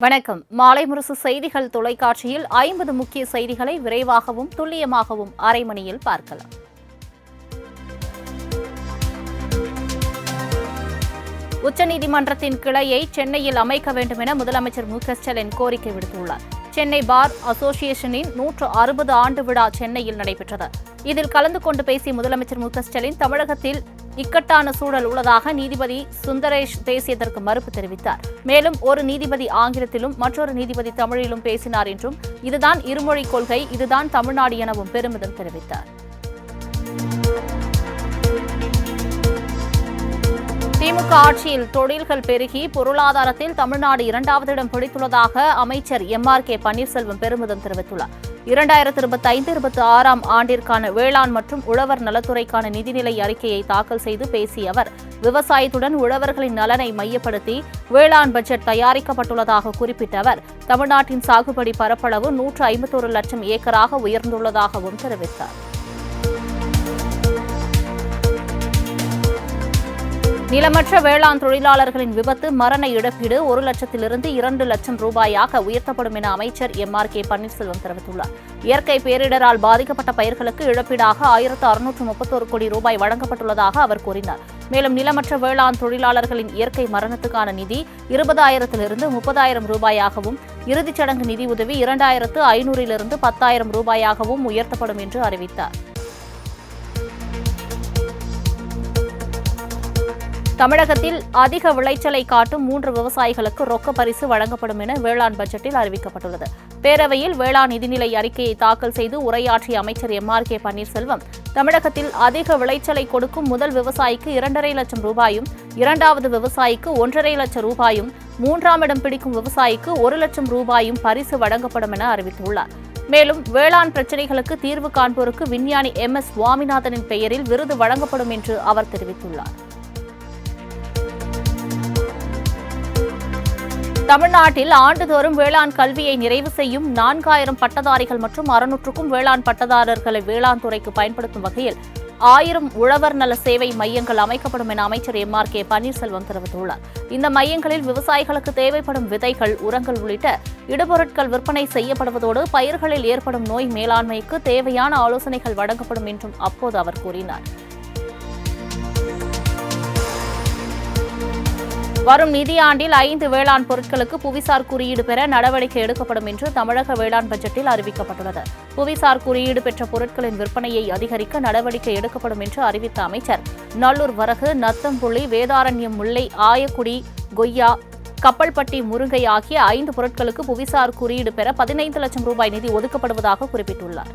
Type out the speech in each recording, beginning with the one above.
வணக்கம். மாலை முரசு செய்திகள் தொலைக்காட்சியில் 50 முக்கிய செய்திகளை விரைவாகவும் துல்லியமாகவும் அரை மணியில் பார்க்கலாம். உச்சநீதிமன்றத்தின் கிளையை சென்னையில் அமைக்க வேண்டும் என முதலமைச்சர் மு.க.ஸ்டாலின் கோரிக்கை விடுத்துள்ளார். சென்னை பார் அசோசியேஷனின் 160 ஆண்டு விழா சென்னையில் நடைபெற்றது. இதில் கலந்து கொண்டு பேசிய முதலமைச்சர் மு.க.ஸ்டாலின் தமிழகத்தில் இக்கட்டான சூழல் உள்ளதாக நீதிபதி சுந்தரேஷ் பேசியதற்கு மறுப்பு தெரிவித்தார். மேலும் ஒரு நீதிபதி ஆங்கிலத்திலும் மற்றொரு நீதிபதி தமிழிலும் பேசினார் என்றும் இதுதான் இருமொழிக் கொள்கை, இதுதான் தமிழ்நாடு எனவும் பெருமிதம் தெரிவித்தார். திமுக ஆட்சியில் தொழில்கள் பெருகி பொருளாதாரத்தில் தமிழ்நாடு 2வது இடம் பிடித்துள்ளதாக அமைச்சர் எம்.ஆர்.கே. பன்னீர்செல்வம் பெருமிதம் தெரிவித்துள்ளார். 2025-26 ஆண்டிற்கான வேளாண் மற்றும் உழவர் நலத்துறைக்கான நிதிநிலை அறிக்கையை தாக்கல் செய்து பேசிய அவர், விவசாயத்துடன் உழவர்களின் நலனை மையப்படுத்தி வேளாண் பட்ஜெட் தயாரிக்கப்பட்டுள்ளதாக குறிப்பிட்ட அவர், தமிழ்நாட்டின் சாகுபடி பரப்பளவு 151 லட்சம் ஏக்கராக உயர்ந்துள்ளதாகவும் தெரிவித்தார். நிலமற்ற வேளாண் தொழிலாளர்களின் விபத்து மரண இழப்பீடு 1 லட்சத்திலிருந்து 2 லட்சம் ரூபாயாக உயர்த்தப்படும் என அமைச்சர் எம்.ஆர்.கே. பன்னீர்செல்வம் தெரிவித்துள்ளார். இயற்கை பேரிடரால் பாதிக்கப்பட்ட பயிர்களுக்கு இழப்பீடாக 1631 கோடி ரூபாய் வழங்கப்பட்டுள்ளதாக அவர் கூறினார். மேலும் நிலமற்ற வேளாண் தொழிலாளர்களின் இயற்கை மரணத்துக்கான நிதி 20,000 30,000 ரூபாயாகவும், இறுதிச் சடங்கு நிதி உதவி 2,500 10,000 ரூபாயாகவும் உயர்த்தப்படும் என்று அறிவித்தார். தமிழகத்தில் அதிக விளைச்சலை காட்டும் 3 விவசாயிகளுக்கு ரொக்க பரிசு வழங்கப்படும் என வேளாண் பட்ஜெட்டில் அறிவிக்கப்பட்டுள்ளது. பேரவையில் வேளாண் நிதிநிலை அறிக்கையை தாக்கல் செய்து உரையாற்றிய அமைச்சர் எம்.ஆர்.கே. பன்னீர்செல்வம், தமிழகத்தில் அதிக விளைச்சலை கொடுக்கும் முதல் விவசாயிக்கு 2,50,000 லட்சம் ரூபாயும், 2வது விவசாயிக்கு 1,50,000 லட்சம் ரூபாயும், 3ஆம் இடம் பிடிக்கும் விவசாயிக்கு 1 லட்சம் ரூபாயும் பரிசு வழங்கப்படும் என அறிவித்துள்ளார். மேலும் வேளாண் பிரச்சினைகளுக்கு தீர்வு காண்போருக்கு விஞ்ஞானி M.S. சுவாமிநாதனின் பெயரில் விருது வழங்கப்படும் என்று அவர் தெரிவித்துள்ளார். தமிழ்நாட்டில் ஆண்டுதோறும் வேளாண் கல்வியை நிறைவு செய்யும் 4,000 பட்டதாரிகள் மற்றும் 600க்கும் வேளாண் பட்டதாரர்களை வேளாண் துறைக்கு பயன்படுத்தும் வகையில் 1000 உழவர் நல சேவை மையங்கள் அமைக்கப்படும் என அமைச்சர் எம்.ஆர்.கே. பன்னீர்செல்வம் தெரிவித்துள்ளார். இந்த மையங்களில் விவசாயிகளுக்கு தேவைப்படும் விதைகள், உரங்கள் உள்ளிட்ட இடுபொருட்கள் விற்பனை செய்யப்படுவதோடு பயிர்களில் ஏற்படும் நோய் மேலாண்மைக்கு தேவையான ஆலோசனைகள் வழங்கப்படும் என்றும் அப்போது அவர் கூறினார். வரும் நிதியாண்டில் 5 வேளாண் பொருட்களுக்கு புவிசார் குறியீடு பெற நடவடிக்கை எடுக்கப்படும் என்று தமிழக வேளாண் பட்ஜெட்டில் அறிவிக்கப்பட்டுள்ளது. புவிசார் குறியீடு பெற்ற பொருட்களின் விற்பனையை அதிகரிக்க நடவடிக்கை எடுக்கப்படும் என்று அறிவித்த அமைச்சர், நல்லூர் வரகு, நத்தம்புள்ளி, வேதாரண்யம் முல்லை, ஆயக்குடி, கொய்யா, கப்பல்பட்டி முருங்கை ஆகிய 5 பொருட்களுக்கு புவிசார் குறியீடு பெற 15 லட்சம் ரூபாய் நிதி ஒதுக்கப்படுவதாக குறிப்பிட்டுள்ளார்.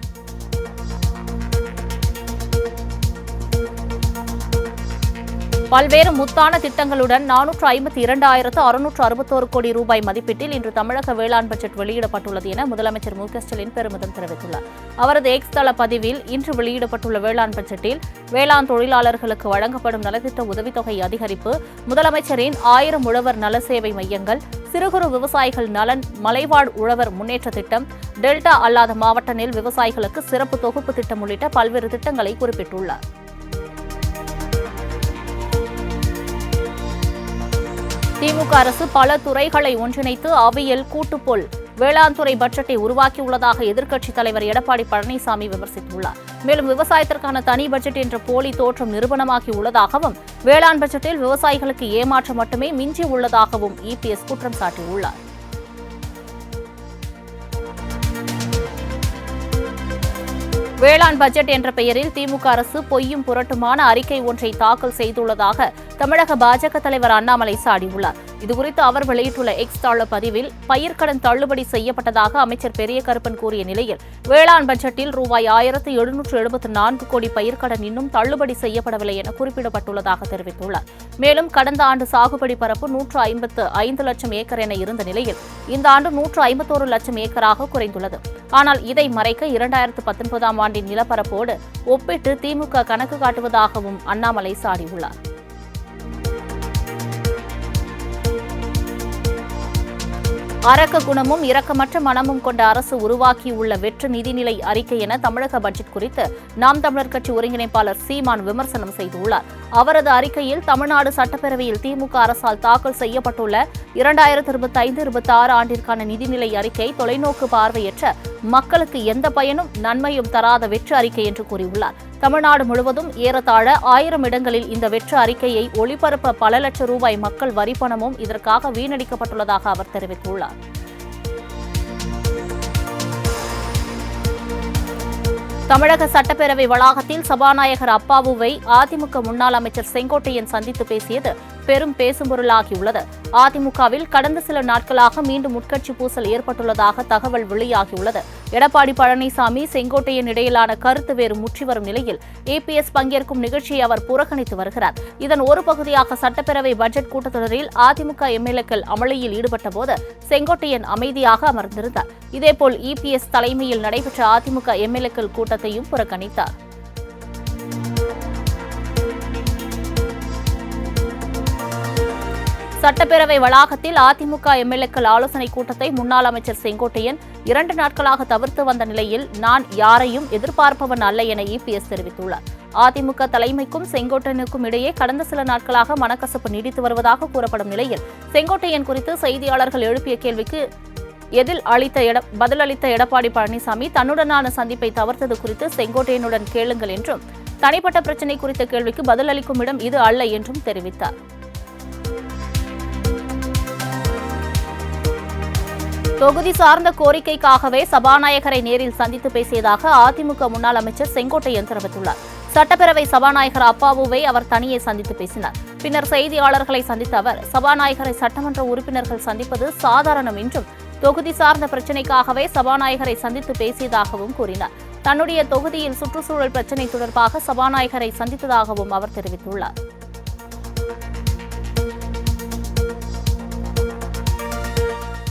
பல்வேறு முத்தான திட்டங்களுடன் 452,661 கோடி ரூபாய் மதிப்பீட்டில் இன்று தமிழக வேளாண் பட்ஜெட் வெளியிடப்பட்டுள்ளது என முதலமைச்சர் மு.க.ஸ்டாலின் பெருமிதம் தெரிவித்துள்ளார். அவரது எக்ஸ் தள பதிவில் இன்று வெளியிடப்பட்டுள்ள வேளாண் பட்ஜெட்டில் வேளாண் தொழிலாளர்களுக்கு வழங்கப்படும் நலத்திட்ட உதவித்தொகை அதிகரிப்பு, முதலமைச்சரின் 1000 உழவர் நல சேவை மையங்கள், சிறு குறு விவசாயிகள் நலன், மலைவாழ் உழவர் முன்னேற்ற திட்டம், டெல்டா அல்லாத மாவட்ட நெல் விவசாயிகளுக்கு சிறப்பு தொகுப்பு திட்டம் உள்ளிட்ட பல்வேறு திட்டங்களை குறிப்பிட்டுள்ளார். திமுக அரசு பல துறைகளை ஒன்றிணைத்து அவையில் கூட்டுப்போல் வேளாண் துறை பட்ஜெட்டை உருவாக்கியுள்ளதாக எதிர்க்கட்சித் தலைவர் எடப்பாடி பழனிசாமி விமர்சித்துள்ளார். மேலும் விவசாயத்திற்கான தனி பட்ஜெட் என்ற போலி தோற்றம் நிரூபணமாகி உள்ளதாகவும், வேளாண் பட்ஜெட்டில் விவசாயிகளுக்கு ஏமாற்றம் மட்டுமே மிஞ்சி உள்ளதாகவும் இபிஎஸ் குற்றம் சாட்டியுள்ளார். வேளாண் பட்ஜெட் என்ற பெயரில் திமுக அரசு பொய்யும் புரட்டுமான அறிக்கை ஒன்றை தாக்கல் செய்துள்ளதாக தமிழக பாஜக தலைவர் அண்ணாமலை சாடியுள்ளார். இதுகுறித்து அவர் வெளியிட்டுள்ள எக்ஸ் தள பதிவில், பயிர்க்கடன் தள்ளுபடி செய்யப்பட்டதாக அமைச்சர் பெரிய கருப்பன் கூறிய நிலையில், வேளாண் பட்ஜெட்டில் ரூபாய் 1,774 கோடி பயிர்க்கடன் இன்னும் தள்ளுபடி செய்யப்படவில்லை என குறிப்பிடப்பட்டுள்ளதாக தெரிவித்துள்ளார். மேலும் கடந்த ஆண்டு சாகுபடி பரப்பு 155 லட்சம் ஏக்கர் என இருந்த நிலையில் இந்த ஆண்டு 151 லட்சம் ஏக்கராக குறைந்துள்ளது. ஆனால் இதை மறைக்க 2019ஆம் ஆண்டின் நிலப்பரப்போடு ஒப்பிட்டு திமுக கணக்கு காட்டுவதாகவும் அண்ணாமலை சாடியுள்ளார். அரக்க குணமும் இரக்கமற்ற மனமும் கொண்ட அரசு உருவாக்கியுள்ள வெற்று நிதிநிலை அறிக்கை என தமிழக பட்ஜெட் குறித்து நாம் தமிழர் கட்சி ஒருங்கிணைப்பாளர் சீமான் விமர்சனம் செய்துள்ளார். அவரது அறிக்கையில் தமிழ்நாடு சட்டப்பேரவையில் திமுக அரசால் தாக்கல் செய்யப்பட்டுள்ள 2025-26 ஆண்டிற்கான நிதிநிலை அறிக்கை தொலைநோக்கு பார்வையற்ற மக்களுக்கு எந்த பயனும் நன்மையும் தராத வெற்று அறிக்கை என்று கூறியுள்ளார். தமிழ்நாடு முழுவதும் ஏறத்தாழ 1000 இடங்களில் இந்த வெற்று அறிக்கையை ஒளிபரப்ப பல லட்சம் ரூபாய் மக்கள் வரிப்பணமும் இதற்காக வீணடிக்கப்பட்டுள்ளதாக அவர் தெரிவித்துள்ளார். தமிழக சட்டப்பேரவை வளாகத்தில் சபாநாயகர் அப்பாவுவை அதிமுக முன்னாள் அமைச்சர் செங்கோட்டையன் சந்தித்து பேசியது பெரும் பேசும்பொருளாகியுள்ளது. அதிமுகவில் கடந்த சில நாட்களாக மீண்டும் உட்கட்சி பூசல் ஏற்பட்டுள்ளதாக தகவல் வெளியாகியுள்ளது. எடப்பாடி பழனிசாமி செங்கோட்டையன் இடையிலான கருத்து வேறு முற்றி வரும் நிலையில் இபிஎஸ் பங்கேற்கும் நிகழ்ச்சியை அவர் புறக்கணித்து வருகிறார். இதன் ஒரு பகுதியாக சட்டப்பேரவை பட்ஜெட் கூட்டத்தொடரில் அதிமுக எம்எல்ஏக்கள் அமளியில் ஈடுபட்டபோது செங்கோட்டையன் அமைதியாக அமர்ந்திருந்தார். இதேபோல் இபிஎஸ் தலைமையில் நடைபெற்ற அதிமுக எம்எல்ஏக்கள் கூட்டத்தையும் புறக்கணித்தார். சட்டப்பேரவை வளாகத்தில் அதிமுக எம்எல்ஏக்கள் ஆலோசனைக் கூட்டத்தை முன்னாள் அமைச்சர் செங்கோட்டையன் 2 நாட்களாக தவிர்த்து வந்த நிலையில் நான் யாரையும் எதிர்பார்ப்பவன் அல்ல என இபிஎஸ் தெரிவித்துள்ளார். அதிமுக தலைமைக்கும் செங்கோட்டையனுக்கும் இடையே கடந்த சில நாட்களாக மனக்கசப்பு நீடித்து வருவதாக கூறப்படும் நிலையில் செங்கோட்டையன் குறித்து செய்தியாளர்கள் எழுப்பிய கேள்விக்கு பதிலளித்த எடப்பாடி பழனிசாமி தன்னுடனான சந்திப்பை தவிர்த்தது குறித்து செங்கோட்டையனுடன் கேளுங்கள் என்றும் தனிப்பட்ட பிரச்சினை குறித்த கேள்விக்கு பதிலளிக்கும் இடம் இது அல்ல என்றும் தெரிவித்தார். தொகுதி சார்ந்த கோரிக்கைக்காகவே சபாநாயகரை நேரில் சந்தித்து பேசியதாக அதிமுக முன்னாள் அமைச்சர் செங்கோட்டையன் தெரிவித்துள்ளார். சட்டப்பேரவை சபாநாயகர் அப்பாவுவை அவர் தனியே சந்தித்து பேசினார். பின்னர் செய்தியாளர்களை சந்தித்த அவர் சபாநாயகரை சட்டமன்ற உறுப்பினர்கள் சந்திப்பது சாதாரணம் என்றும் தொகுதி சார்ந்த பிரச்சினைக்காகவே சபாநாயகரை சந்தித்து பேசியதாகவும் கூறினார். தன்னுடைய தொகுதியில் சுற்றுச்சூழல் பிரச்சினை தொடர்பாக சபாநாயகரை சந்தித்ததாகவும் அவர் தெரிவித்துள்ளார்.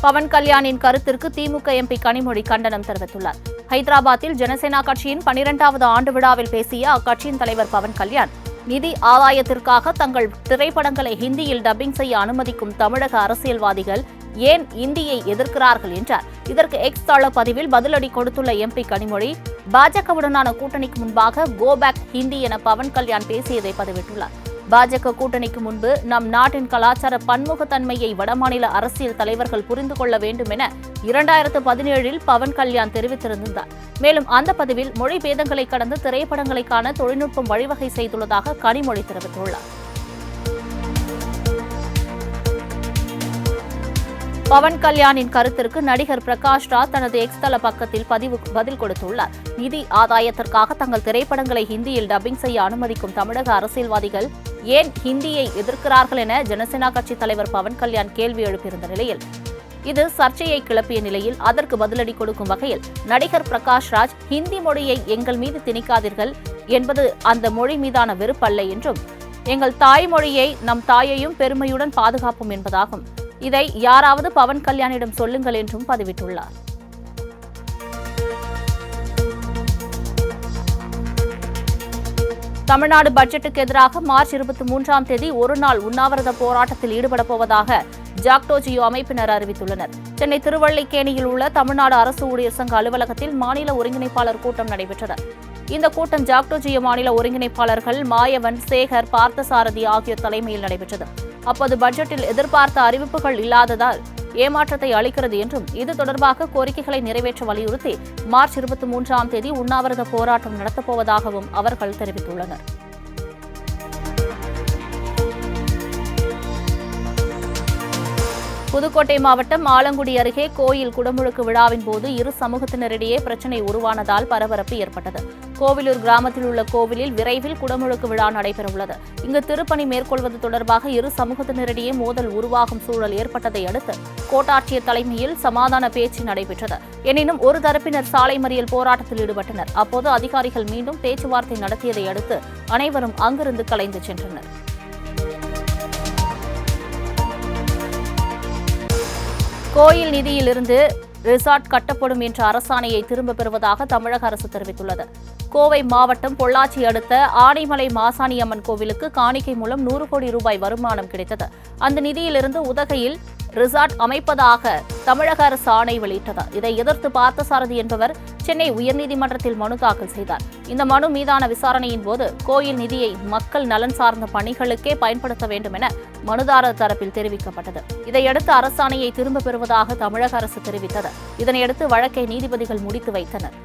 பவன் கல்யாணின் கருத்திற்கு திமுக எம்பி கனிமொழி கண்டனம் தெரிவித்துள்ளார். ஹைதராபாத்தில் ஜனசேனா கட்சியின் 12வது ஆண்டு விழாவில் பேசிய அக்கட்சியின் தலைவர் பவன் கல்யாண் நிதி ஆதாயத்திற்காக தங்கள் திரைப்படங்களை ஹிந்தியில் டப்பிங் செய்ய அனுமதிக்கும் தமிழக அரசியல்வாதிகள் ஏன் இந்தியை எதிர்க்கிறார்கள் என்றார். இதற்கு எக்ஸ் தள பதிவில் பதிலடி கொடுத்துள்ள எம்பி கனிமொழி பாஜகவுடனான கூட்டணிக்கு முன்பாக கோ பேக் ஹிந்தி என பவன் கல்யாண் பேசியதை பதிவிட்டுள்ளார். பாஜக கூட்டணிக்கு முன்பு நம் நாட்டின் கலாச்சார பன்முகத்தன்மையை வடமாநில அரசியல் தலைவர்கள் புரிந்து கொள்ள வேண்டும் என 2017இல் பவன் கல்யாண் தெரிவித்திருந்தார். மேலும் அந்த பதிவில் மொழி பேதங்களை கடந்து திரைப்படங்களை காண தொழில்நுட்பம் வழிவகை செய்துள்ளதாக கனிமொழி தெரிவித்துள்ளார். பவன் கல்யாணின் கருத்திற்கு நடிகர் பிரகாஷ் ராஜ் தனது எக்ஸ் தள பக்கத்தில் பதில் கொடுத்துள்ளார். நிதி ஆதாயத்திற்காக தங்கள் திரைப்படங்களை ஹிந்தியில் டப்பிங் செய்ய அனுமதிக்கும் தமிழக அரசியல்வாதிகள் ஏன் ஹிந்தியை எதிர்க்கிறார்கள் என ஜனசேனா கட்சி தலைவர் பவன் கல்யாண் கேள்வி எழுப்பியிருந்த நிலையில் இது சர்ச்சையை கிளப்பிய நிலையில் அதற்கு பதிலடி கொடுக்கும் வகையில் நடிகர் பிரகாஷ் ராஜ் ஹிந்தி மொழியை எங்கள் மீது திணிக்காதீர்கள் என்பது அந்த மொழி மீதான வெறுப்பல்ல என்றும் எங்கள் தாய்மொழியை நம் தாயையும் பெருமையுடன் பாதுகாப்போம் என்பதாகும். இதை யாராவது பவன் கல்யாணிடம் சொல்லுங்கள் என்றும் பதிவிட்டுள்ளார். தமிழ்நாடு பட்ஜெட்டுக்கு எதிராக மார்ச் 23ஆம் தேதி ஒருநாள் உண்ணாவிரத போராட்டத்தில் ஈடுபடப் போவதாக ஜாக்டோ ஜியோ அமைப்பினர் அறிவித்துள்ளனர். சென்னை திருவல்லிக்கேணியில் உள்ள தமிழ்நாடு அரசு ஊழியர் சங்க அலுவலகத்தில் மாநில ஒருங்கிணைப்பாளர் கூட்டம் நடைபெற்றது. இந்த கூட்டம் ஜாக்டோ ஜியோ மாநில ஒருங்கிணைப்பாளர்கள் மாயவன், சேகர், பார்த்தசாரதி ஆகியோர் தலைமையில் நடைபெற்றது. அப்போது பட்ஜெட்டில் எதிர்பார்த்த அறிவிப்புகள் இல்லாததால் ஏமாற்றத்தை அளிக்கிறது என்றும் இது தொடர்பாக கோரிக்கைகளை நிறைவேற்ற வலியுறுத்தி மார்ச் 23ஆம் தேதி உண்ணாவிரத போராட்டம் நடத்தப்போவதாகவும் அவர்கள் தெரிவித்துள்ளனர். புதுக்கோட்டை மாவட்டம் ஆலங்குடி அருகே கோயில் குடமுழுக்கு விழாவின் போது இரு சமூகத்தினரிடையே பிரச்சினை உருவானதால் பரபரப்பு ஏற்பட்டது. கோவிலூர் கிராமத்தில் உள்ள கோவிலில் விரைவில் குடமுழுக்கு விழா நடைபெறவுள்ளது. இங்கு திருப்பணி மேற்கொள்வது தொடர்பாக இரு சமூகத்தினரிடையே மோதல் உருவாகும் சூழல் ஏற்பட்டதை அடுத்து கோட்டாட்சியர் தலைமையில் சமாதான பேச்சு நடைபெற்றது. எனினும் ஒரு தரப்பினர் சாலை மறியல் போராட்டத்தில் ஈடுபட்டனர். அப்போது அதிகாரிகள் மீண்டும் பேச்சுவார்த்தை நடத்தியதை அடுத்து அனைவரும் அங்கிருந்து கலைந்து சென்றனர். கோயில் நிதியிலிருந்து ரிசார்ட் கட்டப்படும் என்ற அரசாணையை திரும்பப் பெறுவதாக தமிழக அரசு தெரிவித்துள்ளது. கோவை மாவட்டம் பொள்ளாச்சி அடுத்த ஆனைமலை மாசாணியம்மன் கோவிலுக்கு காணிக்கை மூலம் 100 கோடி ரூபாய் வருமானம் கிடைத்தது. அந்த நிதியிலிருந்து உதகையில் ரிசார்ட் அமைப்பதாக தமிழக அரசு ஆணை வெளியிட்டது. இதை எதிர்த்து பார்த்தசாரதி என்பவர் சென்னை உயர்நீதிமன்றத்தில் மனு தாக்கல் செய்தார். இந்த மனு மீதான விசாரணையின் போது கோயில் நிதியை மக்கள் நலன் சார்ந்த பணிகளுக்கே பயன்படுத்த வேண்டும் என மனுதாரர் தரப்பில் தெரிவிக்கப்பட்டது. இதையடுத்து அரசாணையை திரும்பப் பெறுவதாக தமிழக அரசு தெரிவித்தது. இதனையடுத்து வழக்கை நீதிபதிகள் முடித்து வைத்தனர்.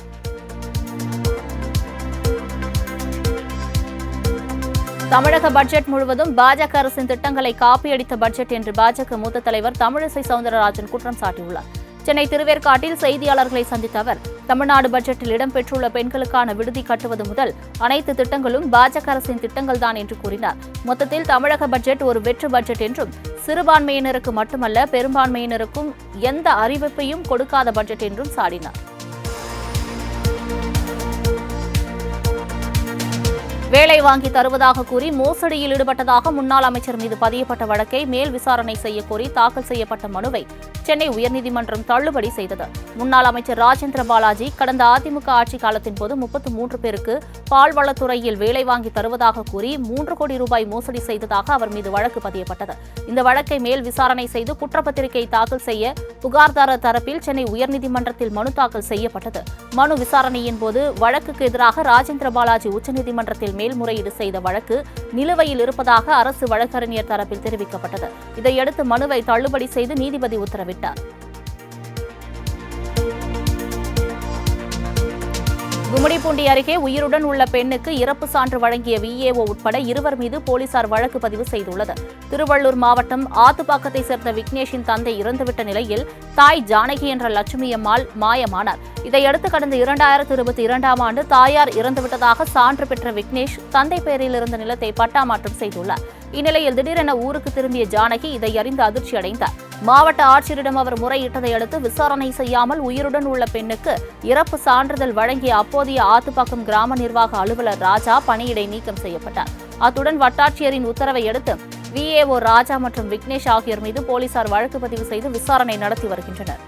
தமிழக பட்ஜெட் முழுவதும் பாஜக அரசின் திட்டங்களை காப்பியடித்த பட்ஜெட் என்று பாஜக மூத்த தலைவர் தமிழிசை சவுந்தரராஜன் குற்றம் சாட்டியுள்ளார். சென்னை திருவேற்காட்டில் செய்தியாளர்களை சந்தித்த அவர், தமிழ்நாடு பட்ஜெட்டில் இடம்பெற்றுள்ள பெண்களுக்கான விடுதி கட்டுவது முதல் அனைத்து திட்டங்களும் பாஜக அரசின் திட்டங்கள்தான் என்று கூறினார். மொத்தத்தில் தமிழக பட்ஜெட் ஒரு வெற்று பட்ஜெட் என்றும், சிறுபான்மையினருக்கு மட்டுமல்ல பெரும்பான்மையினருக்கும் எந்த அறிவிப்பையும் கொடுக்காத பட்ஜெட் என்றும் சாடினார். வேலை வாங்கி தருவதாக கூறி மோசடியில் ஈடுபட்டதாக முன்னாள் அமைச்சர் மீது பதியப்பட்ட வழக்கை மேல் விசாரணை செய்யக்கோரி தாக்கல் செய்யப்பட்ட மனுவை சென்னை உயர்நீதிமன்றம் தள்ளுபடி செய்தது. முன்னாள் அமைச்சர் ராஜேந்திர பாலாஜி கடந்த அதிமுக ஆட்சி காலத்தின் போது 33 பேருக்கு பால்வளத்துறையில் வேலை வாங்கி தருவதாக கூறி 3 கோடி ரூபாய் மோசடி செய்ததாக அவர் மீது வழக்கு பதியப்பட்டது. இந்த வழக்கை மேல் விசாரணை செய்து குற்றப்பத்திரிகை தாக்கல் செய்ய புகார்தாரர் தரப்பில் சென்னை உயர்நீதிமன்றத்தில் மனு தாக்கல் செய்யப்பட்டது. மனு விசாரணையின் போது வழக்குக்கு எதிராக ராஜேந்திர பாலாஜி உச்சநீதிமன்றத்தில் மேல்முறையீடு செய்த வழக்கு நிலுவையில் இருப்பதாக அரசு வழக்கறிஞர் தரப்பில் தெரிவிக்கப்பட்டது. இதையடுத்து மனுவை தள்ளுபடி செய்து நீதிபதி உத்தரவிட்டார். கும்மிடிப்பூண்டி அருகே உயிருடன் உள்ள பெண்ணுக்கு இறப்பு சான்று வழங்கிய விஏஓ உட்பட 2 மீது போலீசார் வழக்கு பதிவு செய்துள்ளது. திருவள்ளூர் மாவட்டம் ஆத்துப்பாக்கத்தை சேர்ந்த விக்னேஷின் தந்தை இறந்துவிட்ட நிலையில் தாய் ஜானகி என்ற லட்சுமி அம்மாள் மாயமானார். இதையடுத்து கடந்த 2022ஆம் ஆண்டு தாயார் இறந்துவிட்டதாக சான்று பெற்ற விக்னேஷ் தந்தை பெயரில் இருந்த நிலத்தை பட்டா மாற்றம் செய்துள்ளார். இந்நிலையில் திடீரென ஊருக்கு திரும்பிய ஜானகி இதை அறிந்து அதிர்ச்சி அடைந்தார். மாவட்ட ஆட்சியரிடம் அவர் முறையிட்டதை அடுத்து விசாரணை செய்யாமல் உயிருடன் உள்ள பெண்ணுக்கு இறப்பு சான்றிதழ் வழங்கிய அப்போதைய ஆத்துப்பாக்கம் கிராம நிர்வாக அலுவலர் ராஜா பணியிடை நீக்கம் செய்யப்பட்டார். அத்துடன் வட்டாட்சியரின் உத்தரவை அடுத்து விஏஓ ராஜா மற்றும் விக்னேஷ் ஆகியோர் மீது போலீசார் வழக்கு பதிவு செய்து விசாரணை நடத்தி வருகின்றனர்.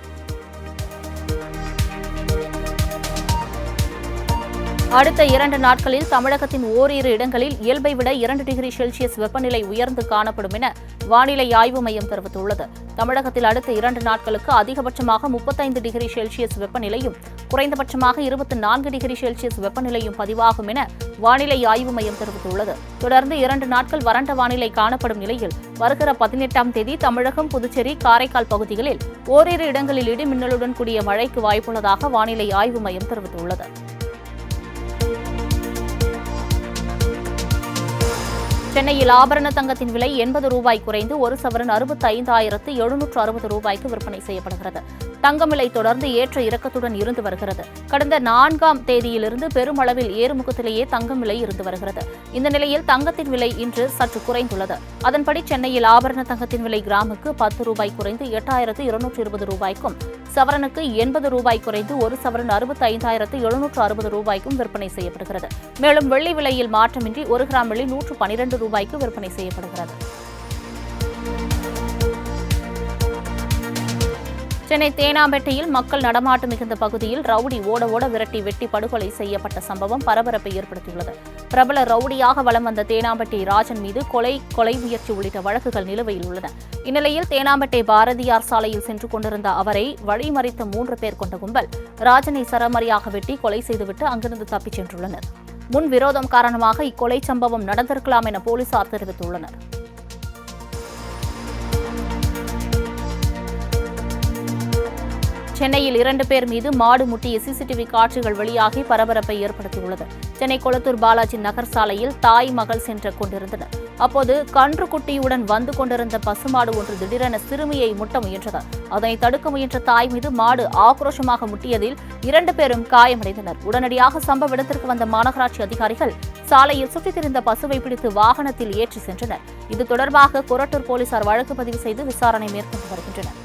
அடுத்த 2 நாட்களில் தமிழகத்தின் ஓரிரு இடங்களில் இயல்பை விட 2 டிகிரி செல்சியஸ் வெப்பநிலை உயர்ந்து காணப்படும் என வானிலை ஆய்வு மையம் தெரிவித்துள்ளது. தமிழகத்தில் அடுத்த 2 நாட்களுக்கு அதிகபட்சமாக 35 டிகிரி செல்சியஸ் வெப்பநிலையும் குறைந்தபட்சமாக 24 டிகிரி செல்சியஸ் வெப்பநிலையும் பதிவாகும் என வானிலை ஆய்வு மையம் தெரிவித்துள்ளது. தொடர்ந்து 2 நாட்கள் வறண்ட வானிலை காணப்படும் நிலையில் வருகிற 18ஆம் தேதி தமிழகம், புதுச்சேரி, காரைக்கால் பகுதிகளில் ஓரிரு இடங்களில் இடி மின்னலுடன் கூடிய மழைக்கு வாய்ப்புள்ளதாக வானிலை ஆய்வு மையம் தெரிவித்துள்ளது. சென்னையில் ஆபரண தங்கத்தின் விலை 80 ரூபாய் குறைந்து 1 சவரன் 65,760 ரூபாய்க்கு விற்பனை செய்யப்படுகிறது. தங்கம் விலை தொடர்ந்து ஏற்ற இறக்கத்துடன் இருந்து வருகிறது. கடந்த 4ஆம் தேதியிலிருந்து பெருமளவில் ஏறுமுகத்திலேயே தங்கம் விலை இருந்து வருகிறது. இந்த நிலையில் தங்கத்தின் விலை இன்று சற்று குறைந்துள்ளது. அதன்படி சென்னையில் ஆபரண தங்கத்தின் விலை கிராமுக்கு 10 ரூபாய் குறைந்து 8,220 ரூபாய்க்கும், சவரனுக்கு 80 ரூபாய் குறைந்து 1 சவரன் 65,760 ரூபாய்க்கும் விற்பனை செய்யப்படுகிறது. மேலும் வெள்ளி விலையில் மாற்றமின்றி 1 கிராம் வெள்ளி 112 ரூபாய்க்கு விற்பனை செய்யப்படுகிறது. சென்னை தேனாம்பேட்டையில் மக்கள் நடமாட்டம் மிகுந்த பகுதியில் ரவுடி ஓட விரட்டி வெட்டி படுகொலை செய்யப்பட்ட சம்பவம் பரபரப்பை ஏற்படுத்தியுள்ளது. பிரபல ரவுடியாக வலம் வந்த தேனாம்பேட்டை ராஜன் மீது கொலை முயற்சி உள்ளிட்ட வழக்குகள் நிலுவையில் உள்ளன. இந்நிலையில் தேனாம்பேட்டை பாரதியார் சாலையில் சென்று கொண்டிருந்த அவரை வழிமறித்த 3 பேர் கொண்ட கும்பல் ராஜனை சரமாரியாக வெட்டி கொலை செய்துவிட்டு அங்கிருந்து தப்பிச் சென்றுள்ளனர். முன் விரோதம் காரணமாக இக்கொலை சம்பவம் நடந்திருக்கலாம் என போலீசார் தெரிவித்துள்ளனர். சென்னையில் 2 பேர் மீது மாடு முட்டிய சிசிடிவி காட்சிகள் வெளியாகி பரபரப்பை ஏற்படுத்தியுள்ளது. சென்னை கொளத்தூர் பாலாஜி நகர் சாலையில் தாய் மகள் சென்று கொண்டிருந்தனர். அப்போது கன்றுக்குட்டியுடன் வந்து கொண்டிருந்த பசுமாடு ஒன்று திடீரென சிறுமியை முட்ட முயன்றது. அதனை தடுக்க முயன்ற தாய் மீது மாடு ஆக்ரோஷமாக முட்டியதில் 2 பேரும் காயமடைந்தனர். உடனடியாக சம்பவ இடத்திற்கு வந்த மாநகராட்சி அதிகாரிகள் சாலையில் சுற்றித் திரிந்த பசுவை பிடித்து வாகனத்தில் ஏற்றி சென்றனர். இது தொடர்பாக கொரட்டூர் போலீசார் வழக்கு பதிவு செய்து விசாரணை மேற்கொண்டு வருகின்றனர்.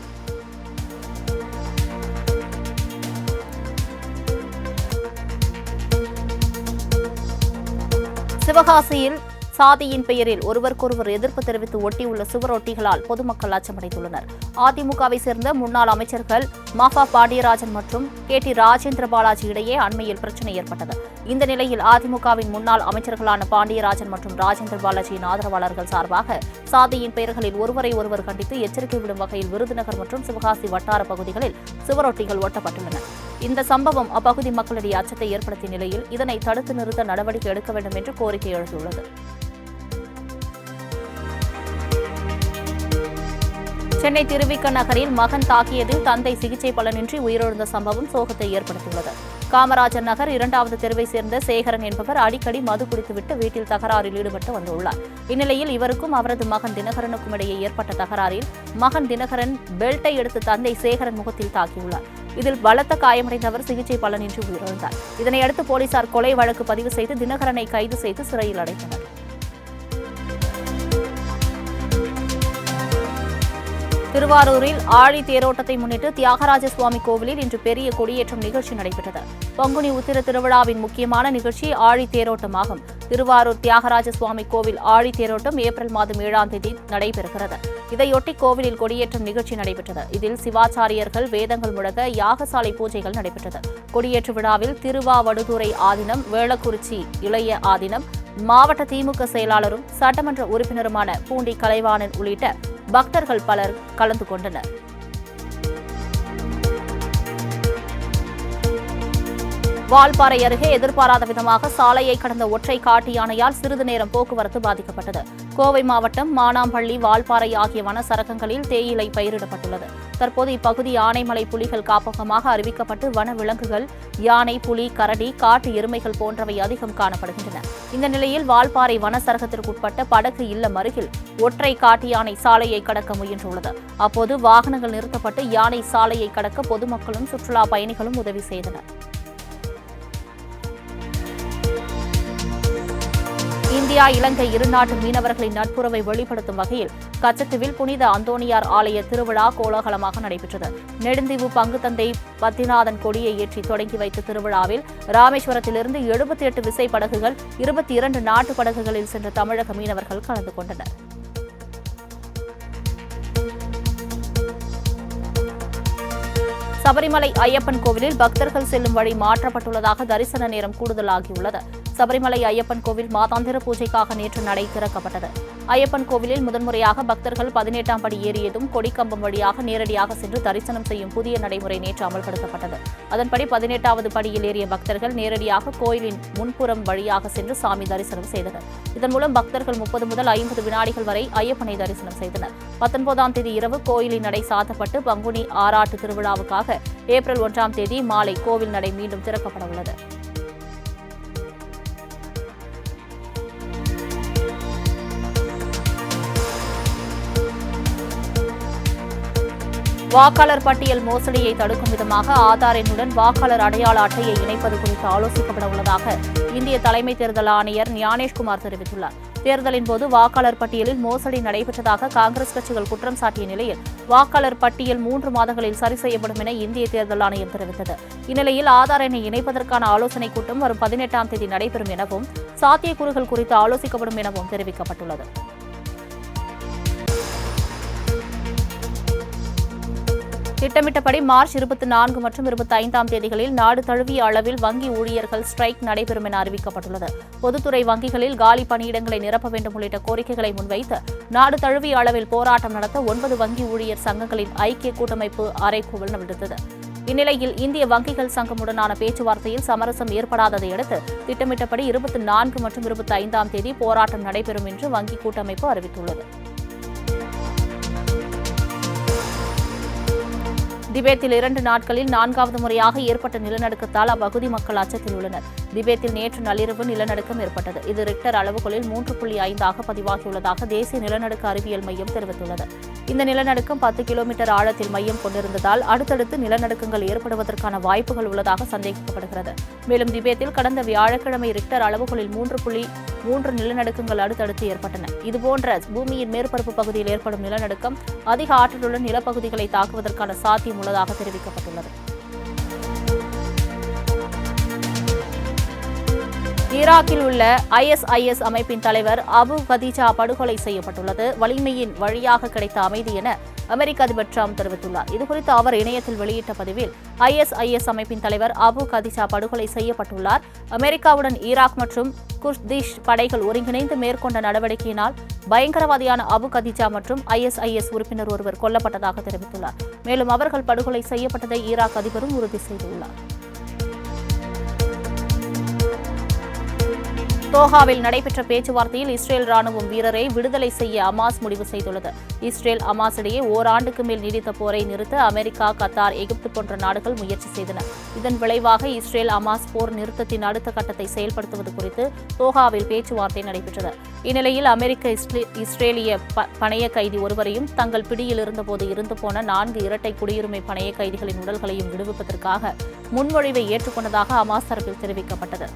சிவகாசியில் சாதியின் பெயரில் ஒருவருக்கொருவர் எதிர்ப்பு தெரிவித்து ஒட்டியுள்ள சுவரொட்டிகளால் பொதுமக்கள் அச்சமடைந்துள்ளனர். அதிமுகவை சேர்ந்த முன்னாள் அமைச்சர்கள் மாஃபா பாண்டியராஜன் மற்றும் KT ராஜேந்திர பாலாஜி இடையே அண்மையில் பிரச்சினை ஏற்பட்டது. இந்த நிலையில் அதிமுகவின் முன்னாள் அமைச்சர்களான பாண்டியராஜன் மற்றும் ராஜேந்திர பாலாஜியின் ஆதரவாளர்கள் சார்பாக சாதியின் பெயர்களில் ஒருவரை ஒருவர் கண்டித்து எச்சரிக்கை விடும் வகையில் விருதுநகர் மற்றும் சிவகாசி வட்டார பகுதிகளில் சுவரொட்டிகள் ஒட்டப்பட்டுள்ளன. இந்த சம்பவம் அப்பகுதி மக்களிடையே அச்சத்தை ஏற்படுத்திய நிலையில் இதனை தடுத்து நிறுத்த நடவடிக்கை எடுக்க வேண்டும் என்று கோரிக்கை எழுந்துள்ளது. சென்னை திருவிக நகரில் மகன் தாக்கியதில் தந்தை சிகிச்சை பலனின்றி உயிரிழந்த சம்பவம் சோகத்தை ஏற்படுத்தியுள்ளது. காமராஜர் நகர் 2வது தெருவை சேர்ந்த சேகரன் என்பவர் அடிக்கடி மது குடித்துவிட்டு வீட்டில் தகராறில் ஈடுபட்டு வந்துள்ளார். இந்நிலையில் இவருக்கும் அவரது மகன் தினகரனுக்கும் இடையே ஏற்பட்ட தகராறில் மகன் தினகரன் பெல்ட்டை எடுத்து தந்தை சேகரன் முகத்தில் தாக்கியுள்ளார். இதில் பலத்த காயமடைந்தவர் சிகிச்சை பலனின்றி உயிரிழந்தார். இதனையடுத்து போலீசார் கொலை வழக்கு பதிவு செய்து தினகரனை கைது செய்து சிறையில் அடைத்தனர். திருவாரூரில் ஆழி தேரோட்டத்தை முன்னிட்டு தியாகராஜ சுவாமி கோவிலில் இன்று பெரிய கொடியேற்றம் நிகழ்ச்சி நடைபெற்றது. பங்குனி உத்திர திருவிழாவின் முக்கியமான நிகழ்ச்சி ஆழி தேரோட்டமாகும். திருவாரூர் தியாகராஜ சுவாமி கோவில் ஆழி தேரோட்டம் ஏப்ரல் மாதம் 7ஆம் தேதி நடைபெறுகிறது. இதையொட்டி கோவிலில் கொடியேற்றம் நிகழ்ச்சி நடைபெற்றது. இதில் சிவாச்சாரியர்கள் வேதங்கள் முழங்க யாகசாலை பூஜைகள் நடைபெற்றது. கொடியேற்று விழாவில் திருவாவடுதுறை ஆதீனம், வேளக்குறிச்சி இளைய ஆதீனம், மாவட்ட திமுக செயலாளரும் சட்டமன்ற உறுப்பினருமான பூண்டி கலைவாணன் உள்ளிட்ட பக்தர்கள் பலர் கலந்து கொண்டனர். வால்பாறை அருகே எதிர்பாராத விதமாக சாலையை கடந்த ஒற்றை காட்டு யானையால் சிறிது நேரம் போக்குவரத்து பாதிக்கப்பட்டது. கோவை மாவட்டம் மானாம்பள்ளி, வால்பாறை ஆகிய வனச்சரகங்களில் தேயிலை பயிரிடப்பட்டுள்ளது. தற்போது இப்பகுதி ஆனைமலை புலிகள் காப்பகமாக அறிவிக்கப்பட்டு வன விலங்குகள் யானை, புலி, கரடி, காட்டு எருமைகள் போன்றவை அதிகம் காணப்படுகின்றன. இந்த நிலையில் வால்பாறை வனச்சரகத்திற்குட்பட்ட படகு இல்லம் அருகில் ஒற்றை காட்டு யானை சாலையை கடக்க முயன்றுள்ளது. அப்போது வாகனங்கள் நிறுத்தப்பட்டு யானை சாலையை கடக்க பொதுமக்களும் சுற்றுலா பயணிகளும் உதவி செய்தனர். இந்தியா இலங்கை இருநாட்டு மீனவர்களின் நட்புறவை வெளிப்படுத்தும் வகையில் கச்சத்தீவில் புனித அந்தோணியார் ஆலய திருவிழா கோலாகலமாக நடைபெற்றது. நெடுந்தீவு பங்குத்தந்தை பத்திநாதன் கொடியை ஏற்றி தொடங்கி வைத்த திருவிழாவில் ராமேஸ்வரத்திலிருந்து 78 விசைப்படகுகள், 22 நாட்டு படகுகளில் சென்ற தமிழக மீனவர்கள் கலந்து கொண்டனர். சபரிமலை ஐயப்பன் கோவிலில் பக்தர்கள் செல்லும் வழி மாற்றப்பட்டுள்ளதாக தரிசன நேரம் கூடுதலாகியுள்ளது. சபரிமலை ஐயப்பன் கோவில் மாதாந்திர பூஜைக்காக நேற்று நடை திறக்கப்பட்டது. ஐயப்பன் கோவிலில் முதன்முறையாக பக்தர்கள் 18ஆம் படி ஏறியதும் கொடிக்கம்பம் வழியாக நேரடியாக சென்று தரிசனம் செய்யும் புதிய நடைமுறை நேற்று அமல்படுத்தப்பட்டது. அதன்படி 18வது படியில் ஏறிய பக்தர்கள் நேரடியாக கோயிலின் முன்புறம் வழியாக சென்று சாமி தரிசனம் செய்தனர். இதன் மூலம் பக்தர்கள் 30 முதல் 50 வினாடிகள் வரை ஐயப்பனை தரிசனம் செய்தனர். 19ஆம் தேதி இரவு கோயிலின் நடை சாத்தப்பட்டு பங்குனி ஆராட்டு திருவிழாவுக்காக ஏப்ரல் 1ஆம் தேதி மாலை கோவில் நடை மீண்டும் திறக்கப்பட உள்ளது. வாக்காளர் பட்டியல் மோசடியை தடுக்கும் விதமாக ஆதார் எண்ணுடன் வாக்காளர் அடையாள அட்டையை இணைப்பது குறித்து ஆலோசிக்கப்பட உள்ளதாக இந்திய தலைமை தேர்தல் ஆணையர் ஞானேஷ்குமார் தெரிவித்துள்ளார். தேர்தலின் போது வாக்காளர் பட்டியலில் மோசடி நடைபெற்றதாக காங்கிரஸ் கட்சிகள் குற்றம் சாட்டிய நிலையில் வாக்காளர் பட்டியல் 3 மாதங்களில் சரி செய்யப்படும் என இந்திய தேர்தல் ஆணையம் தெரிவித்தது. இந்நிலையில் ஆதார் எண்ணை இணைப்பதற்கான ஆலோசனைக் கூட்டம் வரும் 18ஆம் தேதி நடைபெறும் எனவும் சாத்தியக்கூறுகள் குறித்து ஆலோசிக்கப்படும் எனவும் தெரிவிக்கப்பட்டுள்ளது. திட்டமிட்டபடி மார்ச் 24 மற்றும் 25ஆம் தேதிகளில் நாடு தழுவிய அளவில் வங்கி ஊழியர்கள் ஸ்ட்ரைக் நடைபெறும் என அறிவிக்கப்பட்டுள்ளது. பொதுத்துறை வங்கிகளில் காலி பணியிடங்களை நிரப்ப வேண்டும் உள்ளிட்ட கோரிக்கைகளை முன்வைத்து நாடு தழுவிய அளவில் போராட்டம் நடத்த 9 வங்கி ஊழியர் சங்கங்களின் ஐக்கிய கூட்டமைப்பு அறைகூவல் விடுத்தது. இந்நிலையில் இந்திய வங்கிகள் சங்கமுடனான பேச்சுவார்த்தையில் சமரசம் ஏற்படாததை அடுத்து திட்டமிட்டபடி 24 மற்றும் 25ஆம் தேதி போராட்டம் நடைபெறும் என்று வங்கி கூட்டமைப்பு அறிவித்துள்ளது. திபேத்தில் 2 நாட்களில் 4வது முறையாக ஏற்பட்ட நிலநடுக்கத்தால் அப்பகுதி மக்கள் அச்சத்தில் உள்ளனர். திபேத்தில் நேற்று நள்ளிரவு நிலநடுக்கம் ஏற்பட்டது. இது ரிக்டர் அளவுகோலில் 3.5 பதிவாகியுள்ளதாக தேசிய நிலநடுக்க அறிவியல் மையம் தெரிவித்துள்ளது. இந்த நிலநடுக்கம் 10 கிலோமீட்டர் ஆழத்தில் மையம் கொண்டிருந்ததால் அடுத்தடுத்து நிலநடுக்கங்கள் ஏற்படுவதற்கான வாய்ப்புகள் உள்ளதாக சந்தேகிக்கப்படுகிறது. மேலும் திபேத்தில் கடந்த வியாழக்கிழமை ரிக்டர் அளவுகோலில் 3.3 நிலநடுக்கங்கள் அடுத்தடுத்து ஏற்பட்டன. இதுபோன்ற பூமியின் மேற்பரப்பு பகுதியில் ஏற்படும் நிலநடுக்கம் அதிக ஆற்றலுடன் நிலப்பகுதிகளை தாக்குவதற்கான சாத்தியம் உள்ளதாக தெரிவிக்கப்பட்டுள்ளது. ஈராக்கில் உள்ள ISIS அமைப்பின் தலைவர் அபு கதீஜா படுகொலை செய்யப்பட்டுள்ளது. வலிமையின் வழியாக கிடைத்த அமைதி என அமெரிக்க அதிபர் டிரம்ப் தெரிவித்துள்ளார். இதுகுறித்து அவர் இணையத்தில் வெளியிட்ட பதிவில் ISIS அமைப்பின் தலைவர் அபு கதீஜா படுகொலை செய்யப்பட்டுள்ளார். அமெரிக்காவுடன் ஈராக் மற்றும் குர்திஷ் படைகள் ஒருங்கிணைந்து மேற்கொண்ட நடவடிக்கையினால் பயங்கரவாதியான அபு கதீஜா மற்றும் ISIS உறுப்பினர் ஒருவர் கொல்லப்பட்டதாக தெரிவித்துள்ளார். மேலும் அவர்கள் படுகொலை செய்யப்பட்டதை ஈராக் அதிபரும் உறுதி செய்துள்ளார். தோஹாவில் நடைபெற்ற பேச்சுவார்த்தையில் இஸ்ரேல் ராணுவம் வீரரை விடுதலை செய்ய அமாஸ் முடிவு செய்துள்ளது. இஸ்ரேல் அமாஸ் இடையே ஓராண்டுக்கு மேல் நீடித்த போரை நிறுத்த அமெரிக்கா, கத்தார், எகிப்து போன்ற நாடுகள் முயற்சி செய்தன. இதன் விளைவாக இஸ்ரேல் அமாஸ் போர் நிறுத்தத்தின் அடுத்த கட்டத்தை செயல்படுத்துவது குறித்து தோஹாவில் பேச்சுவார்த்தை நடைபெற்றது. இந்நிலையில் அமெரிக்க இஸ்ரேலிய பணைய கைதி ஒருவரையும் தங்கள் பிடியில் இருந்தபோது இருந்து போன 4 இரட்டை குடியுரிமை பணைய கைதிகளின் உடல்களையும் விடுவிப்பதற்காக முன்மொழிவை ஏற்றுக்கொண்டதாக அமாஸ் தரப்பில் தெரிவிக்கப்பட்டது.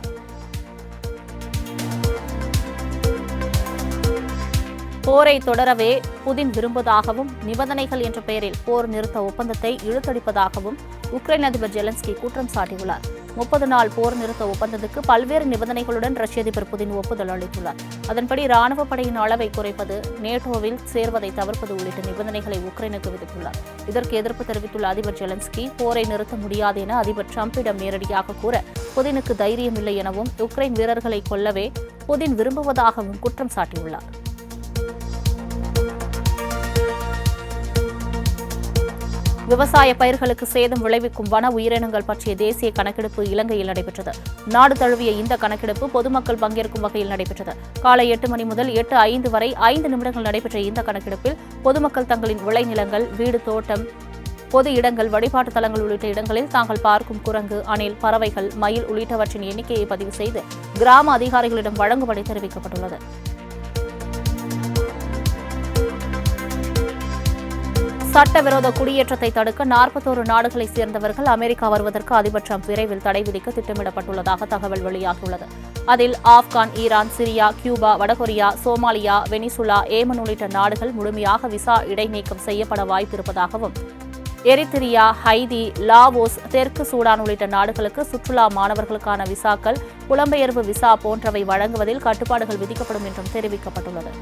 போரை தொடரவே புதின் விரும்புவதாகவும் நிபந்தனைகள் என்ற பெயரில் போர் நிறுத்த ஒப்பந்தத்தை இழுத்தடிப்பதாகவும் உக்ரைன் அதிபர் ஜெலன்ஸ்கி குற்றம் சாட்டியுள்ளார். 30 நாள் போர் நிறுத்த ஒப்பந்தத்துக்கு பல்வேறு நிபந்தனைகளுடன் ரஷ்ய அதிபர் புதின் ஒப்புதல் அளித்துள்ளார். அதன்படி ராணுவ படையின் அளவை குறைப்பது, நேட்டோவில் சேர்வதை தவிர்ப்பது உள்ளிட்ட நிபந்தனைகளை உக்ரைனுக்கு விதித்துள்ளார். இதற்கு எதிர்ப்பு தெரிவித்துள்ள அதிபர் ஜெலன்ஸ்கி போரை நிறுத்த முடியாது என அதிபர் டிரம்பிடம் நேரடியாக கூற புதினுக்கு தைரியமில்லை எனவும் உக்ரைன் வீரர்களை கொல்லவே புதின் விரும்புவதாகவும் குற்றம் சாட்டியுள்ளார். விவசாய பயிர்களுக்கு சேதம் விளைவிக்கும் வன உயிரினங்கள் பற்றிய தேசிய கணக்கெடுப்பு இலங்கையில் நடைபெற்றது. நாடு தழுவிய இந்த கணக்கெடுப்பு பொதுமக்கள் பங்கேற்கும் வகையில் நடைபெற்றது. காலை 8 மணி முதல் 8:05 வரை 5 நிமிடங்கள் நடைபெற்ற இந்த கணக்கெடுப்பில் பொதுமக்கள் தங்களின் விளைநிலங்கள், வீடு, தோட்டம், பொது இடங்கள், வழிபாட்டு தலங்கள் உள்ளிட்ட இடங்களில் தாங்கள் பார்க்கும் குரங்கு, அணில், பறவைகள், மயில் உள்ளிட்டவற்றின் எண்ணிக்கையை பதிவு செய்து கிராம அதிகாரிகளிடம் வழங்கும்படி தெரிவிக்கப்பட்டுள்ளது. சட்டவிரோத குடியேற்றத்தை தடுக்க 41 நாடுகளைச் சேர்ந்தவர்கள் அமெரிக்கா வருவதற்கு அதிபர் டிரம்ப் விரைவில் தடை விதிக்க திட்டமிடப்பட்டுள்ளதாக தகவல் வெளியாகியுள்ளது. அதில் ஆப்கான், ஈரான், சிரியா, கியூபா, வடகொரியா, சோமாலியா, வெனிசுலா, ஏமன் உள்ளிட்ட நாடுகள் முழுமையாக விசா இடைநீக்கம் செய்யப்பட வாய்ப்பிருப்பதாகவும், எரித்திரியா, ஹைதி, லாவோஸ், தெற்கு சூடான் உள்ளிட்ட நாடுகளுக்கு சுற்றுலா மாணவர்களுக்கான விசாக்கள், புலம்பெயர்வு விசா போன்றவை வழங்குவதில் கட்டுப்பாடுகள் விதிக்கப்படும் என்றும் தெரிவிக்கப்பட்டுள்ளது.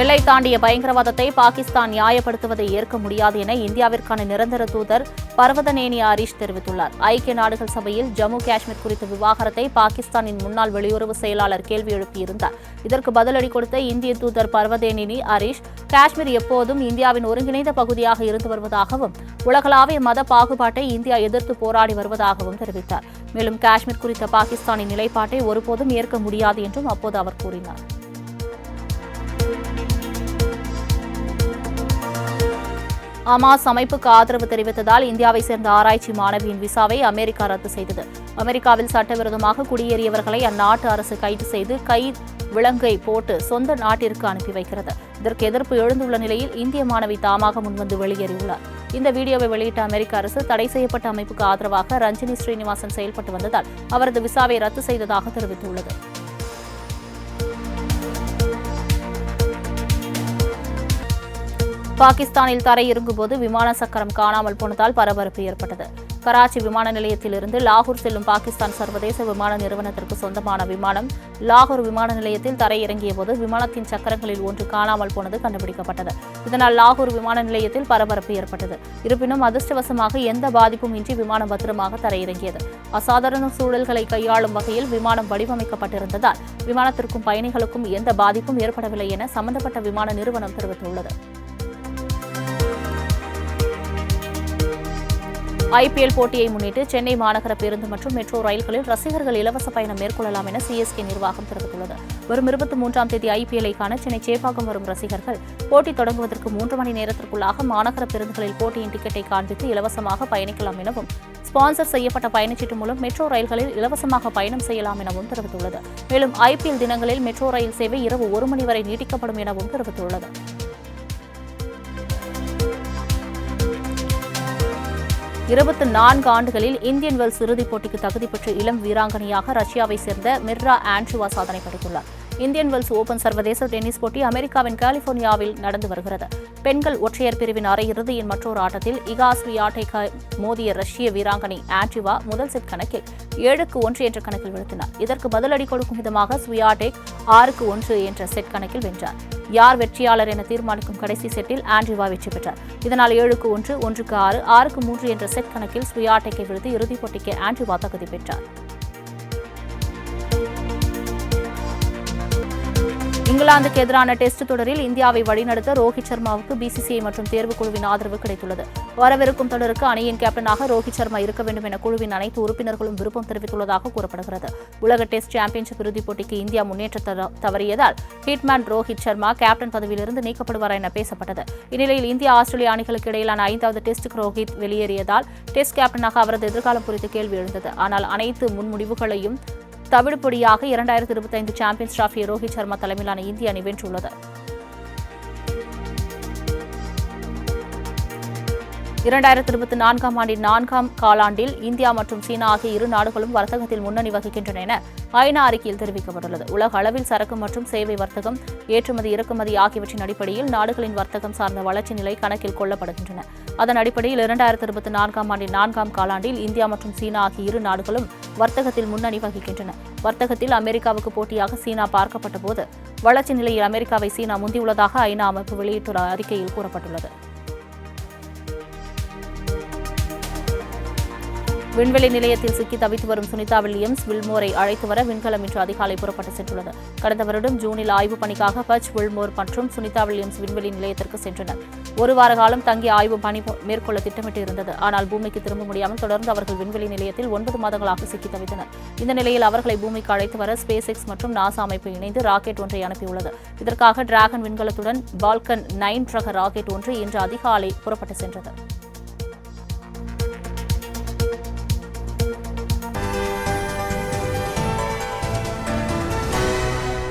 எல்லை தாண்டிய பயங்கரவாதத்தை பாகிஸ்தான் நியாயப்படுத்துவதை ஏற்க முடியாது என இந்தியாவிற்கான நிரந்தர தூதர் பர்வதனேனி ஹரீஷ் தெரிவித்துள்ளார். ஐக்கிய நாடுகள் சபையில் ஜம்மு காஷ்மீர் குறித்த விவகாரத்தை பாகிஸ்தானின் முன்னாள் வெளியுறவு செயலாளர் கேள்வி எழுப்பியிருந்தார். இதற்கு பதிலடி கொடுத்த இந்திய தூதர் பர்வதனேனி ஹரீஷ், காஷ்மீர் எப்போதும் இந்தியாவின் ஒருங்கிணைந்த பகுதியாக இருந்து வருவதாகவும், உலகளாவிய மத பாகுபாட்டை இந்தியா எதிர்த்து போராடி வருவதாகவும் தெரிவித்தார். மேலும் காஷ்மீர் குறித்த பாகிஸ்தானின் நிலைப்பாட்டை ஒருபோதும் ஏற்க முடியாது என்றும் அப்போது அவர் கூறினார். அமாஸ் அமைப்புக்கு ஆதரவு தெரிவித்ததால் இந்தியாவை சேர்ந்த ஆராய்ச்சி மாணவியின் விசாவை அமெரிக்கா ரத்து செய்தது. அமெரிக்காவில் சட்டவிரோதமாக குடியேறியவர்களை அந்நாட்டு அரசு கைது செய்து கை விலங்கை போட்டு சொந்த நாட்டிற்கு அனுப்பி வைக்கிறது. இதற்கு எதிர்ப்பு எழுந்துள்ள நிலையில் இந்திய மாணவி தாமாக முன்வந்து வெளியேறியுள்ளார். இந்த வீடியோவை வெளியிட்ட அமெரிக்க அரசு தடை செய்யப்பட்ட அமைப்புக்கு ஆதரவாக ரஞ்சினி ஸ்ரீனிவாசன் செயல்பட்டு வந்ததால் அவரது விசாவை ரத்து செய்ததாக தெரிவித்துள்ளது. பாகிஸ்தானில் தரையிறங்கும்போது விமான சக்கரம் காணாமல் போனதால் பரபரப்பு ஏற்பட்டது. கராச்சி விமான நிலையத்திலிருந்து லாகூர் செல்லும் பாகிஸ்தான் சர்வதேச விமான நிறுவனத்திற்கு சொந்தமான விமானம் லாகூர் விமான நிலையத்தில் தரையிறங்கியபோது விமானத்தின் சக்கரங்களில் ஒன்று காணாமல் போனது கண்டுபிடிக்கப்பட்டது. இதனால் லாகூர் விமான நிலையத்தில் பரபரப்பு ஏற்பட்டது. இருப்பினும் அதிர்ஷ்டவசமாக எந்த பாதிப்பும் இன்றி விமானம் பத்திரமாக தரையிறங்கியது. அசாதாரண சூழல்களை கையாளும் வகையில் விமானம் வடிவமைக்கப்பட்டிருந்ததால் விமானத்திற்கும் பயணிகளுக்கும் எந்த பாதிப்பும் ஏற்படவில்லை என சம்பந்தப்பட்ட விமான நிறுவனம் தெரிவித்துள்ளது. IPL போட்டியை முன்னிட்டு சென்னை மாநகர பேருந்து மற்றும் மெட்ரோ ரயில்களில் ரசிகர்கள் இலவச பயணம் மேற்கொள்ளலாம் என CSK நிர்வாகம் தெரிவித்துள்ளது. வரும் 23ஆம் தேதி IPL-ஐ காண சென்னை சேப்பாக்கம் வரும் ரசிகர்கள் போட்டி தொடங்குவதற்கு 3 மணி நேரத்திற்குள்ளாக மாநகர பேருந்துகளில் போட்டியின் டிக்கெட்டை காண்பித்து இலவசமாக பயணிக்கலாம் எனவும், ஸ்பான்சர் செய்யப்பட்ட பயணச்சீட்டு மூலம் மெட்ரோ ரயில்களில் இலவசமாக பயணம் செய்யலாம் எனவும் தெரிவித்துள்ளது. மேலும் IPL தினங்களில் மெட்ரோ ரயில் சேவை இரவு 1 மணி வரை நீட்டிக்கப்படும் எனவும் தெரிவித்துள்ளது. 24 ஆண்டுகளில் இந்தியன் வெல்ஸ் இறுதிப் போட்டிக்கு தகுதி பெற்று இளம் வீராங்கனையாக ரஷ்யாவை சேர்ந்த மிர்ரா ஆண்ட்ருவா சாதனை படைத்துள்ளார். இந்தியன் வெல்ஸ் ஓபன் சர்வதேச டென்னிஸ் போட்டி அமெரிக்காவின் கலிபோர்னியாவில் நடந்து வருகிறது. பெண்கள் ஒற்றையர் பிரிவின் அரையிறுதியின் மற்றொரு ஆட்டத்தில் இகா ஸ்வியாடெக்கை மோதிய ரஷ்ய வீராங்கனை ஆண்ட்ரிவா முதல் செட் கணக்கில் 7-1 என்ற கணக்கில் வீழ்த்தினார். இதற்கு பதிலடி கொடுக்கும் விதமாக ஸ்வியாடெக் 6-1 என்ற செட் கணக்கில் வென்றார். யார் வெற்றியாளர் என தீர்மானிக்கும் கடைசி செட்டில் ஆண்ட்ரிவா வெற்றி பெற்றார். இதனால் 7-1, 1-6, 6-3 என்ற செட் கணக்கில் ஸ்வியாடெக்கை வீழ்த்தி இறுதிப் போட்டிக்கு ஆண்ட்ரிவா தகுதி பெற்றார். இங்கிலாந்துக்கு எதிரான டெஸ்ட் தொடரில் இந்தியாவை வழிநடத்த ரோஹித் சர்மாவுக்கு பிசிசிஐ மற்றும் தேர்வுக்குழுவின் ஆதரவு கிடைத்துள்ளது. வரவிருக்கும் தொடருக்கு அணியின் கேப்டனாக ரோஹித் சர்மா இருக்க வேண்டும் என குழுவின் அனைத்து உறுப்பினர்களும் விருப்பம் தெரிவித்துள்ளதாக கூறப்படுகிறது. உலக டெஸ்ட் சாம்பியன்ஷிப் இறுதிப் போட்டிக்கு இந்தியா முன்னேற்ற தவறியதால் ஹிட்மேன் ரோஹித் சர்மா கேப்டன் பதவியிலிருந்து நீக்கப்படுவார் என பேசப்பட்டது. இந்நிலையில் இந்தியா ஆஸ்திரேலிய அணிகளுக்கு இடையிலான 5வது டெஸ்டுக்கு ரோஹித் வெளியேறியதால் டெஸ்ட் கேப்டனாக அவரது எதிர்காலம் குறித்து கேள்வி எழுந்தது. ஆனால் அனைத்து முன்முடிவுகளையும் தவிடுபொடியாக 2025 சாம்பியன்ஸ் டிராபியை ரோஹித் சர்மா தலைமையிலான இந்திய அணி வென்றுள்ளது. 2024ஆம் ஆண்டின் 4ஆம் காலாண்டில் இந்தியா மற்றும் சீனா ஆகிய இரு நாடுகளும் வர்த்தகத்தில் முன்னணி வகிக்கின்றன என ஐநா அறிக்கையில் தெரிவிக்கப்பட்டுள்ளது. உலக அளவில் சரக்கு மற்றும் சேவை வர்த்தகம், ஏற்றுமதி இறக்குமதி ஆகியவற்றின் அடிப்படையில் நாடுகளின் வர்த்தகம் சார்ந்த வளர்ச்சி நிலை கணக்கில் கொள்ளப்படுகின்றன. அதன் அடிப்படையில் 2024ஆம் ஆண்டின் 4ஆம் காலாண்டில் இந்தியா மற்றும் சீனா ஆகிய இரு நாடுகளும் வர்த்தகத்தில் முன்னணி வகிக்கின்றன. வர்த்தகத்தில் அமெரிக்காவுக்கு போட்டியாக சீனா பார்க்கப்பட்ட போது வளர்ச்சி நிலையில் அமெரிக்காவை சீனா முந்தியுள்ளதாக ஐநா அமைப்பு வெளியிட்டுள்ள அறிக்கையில் கூறப்பட்டுள்ளது. விண்வெளி நிலையத்தில் சிக்கி தவித்து வரும் சுனிதா வில்லியம்ஸ் வில்மோரை அழைத்து வர விண்கலம் இன்று அதிகாலை புறப்பட்டு சென்றுள்ளது. கடந்த வருடம் ஜூனில் ஆய்வுப் பணிக்காக பச் வில்மோர் மற்றும் சுனிதா வில்லியம்ஸ் விண்வெளி நிலையத்திற்கு சென்றனர். ஒரு வார காலம் தங்கி ஆய்வு பணி மேற்கொள்ள திட்டமிட்டு இருந்தது. ஆனால் பூமிக்கு திரும்ப முடியாமல் தொடர்ந்து அவர்கள் விண்வெளி நிலையத்தில் 9 மாதங்களாக சிக்கி தவித்தனர். இந்த நிலையில் அவர்களை பூமிக்கு அழைத்து வர ஸ்பேஸ் எக்ஸ் மற்றும் நாசா அமைப்பு இணைந்து ராக்கெட் ஒன்றை அனுப்பியுள்ளது. இதற்காக டிராகன் விண்கலத்துடன் பால்கன் 9 ரக ராக்கெட் ஒன்று இன்று அதிகாலை புறப்பட்டு சென்றது.